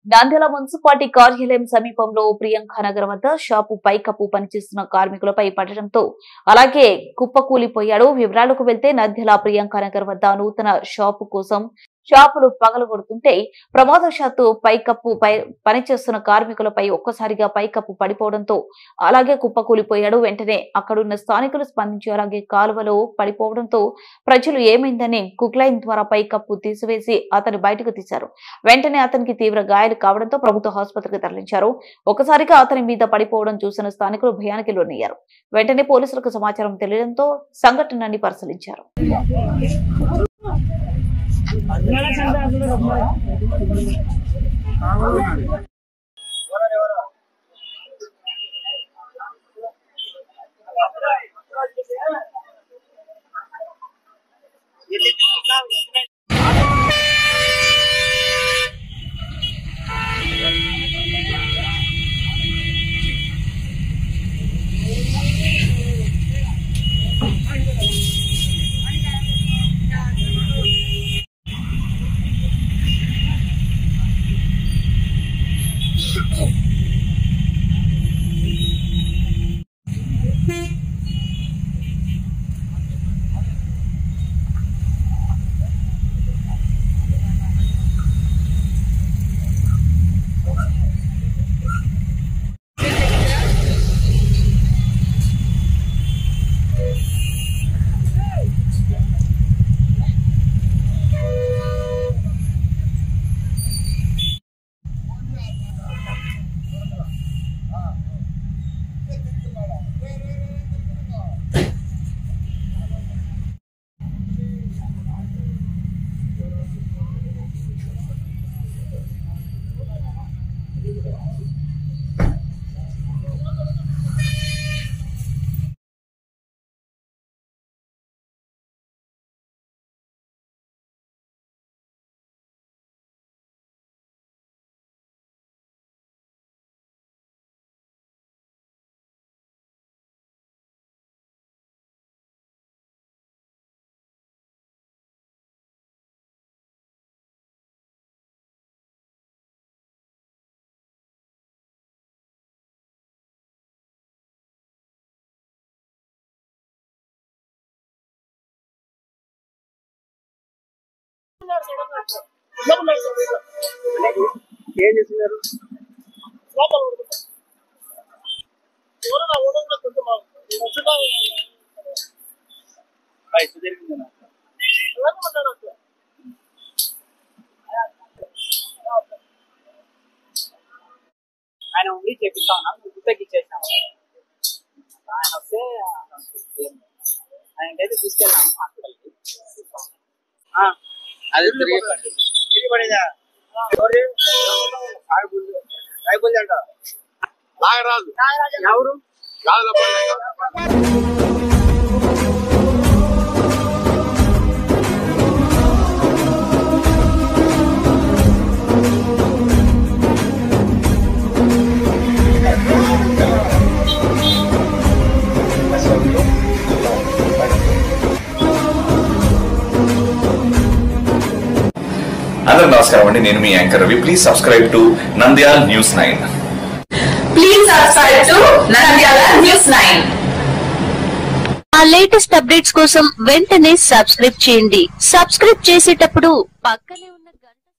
Nandyal municipality కార్యాలయం సమీపంలో ప్రియాంక నగర్ వద్ద షాపు పైకప్పు పనిచేస్తున్న కార్మికులపై పడడంతో అలాగే కుప్పకూలిపోయాడు. వివరాలకు వెళ్తే నంద్యాల ప్రియాంక నగర్ వద్ద నూతన షాపు కోసం షాపులు పగలగొడుతుంటే ప్రమాదవశాత్తు పైకప్పు పనిచేస్తున్న కార్మికులపై ఒక్కసారిగా పైకప్పు పడిపోవడంతో అలాగే కుప్పకూలిపోయాడు. వెంటనే అక్కడున్న స్థానికులు స్పందించి అలాగే కాలువలో పడిపోవడంతో ప్రజలు ఏమైందని కుక్లైన్ ద్వారా పైకప్పు తీసివేసి అతన్ని బయటకు తీశారు. వెంటనే అతనికి తీవ్ర గాయాలు కావడంతో ప్రభుత్వ ఆసుపత్రికి తరలించారు. ఒకసారిగా అతని మీద పడిపోవడం చూసిన స్థానికులు భయానికి లోనయ్యారు. వెంటనే పోలీసులకు సమాచారం తెలియడంతో సంఘటనని పరిశీలించారు. ఏం చేస్తున్నారు? ఆయన ఉండి చేపిస్తా ఉన్నా, గుర్తకి ఇచ్చేసాము. ఆయన వస్తే ఆయనకైతే తీసుకెళ్ళాము హాస్పిటల్కి. అది తిరిగి పడేదా అంట నాగరాజు ఎవరు అందరూ నమస్కారం అండి, నేను మీ anchor Ravi. Please subscribe to Nandyal news 9. Please subscribe to Nandyal news 9. ఆ లేటెస్ట్ అప్డేట్స్ కోసం వెంటనే సబ్స్క్రైబ్ చేయండి. సబ్స్క్రైబ్ చేసేటప్పుడు పక్కనే ఉన్న గంట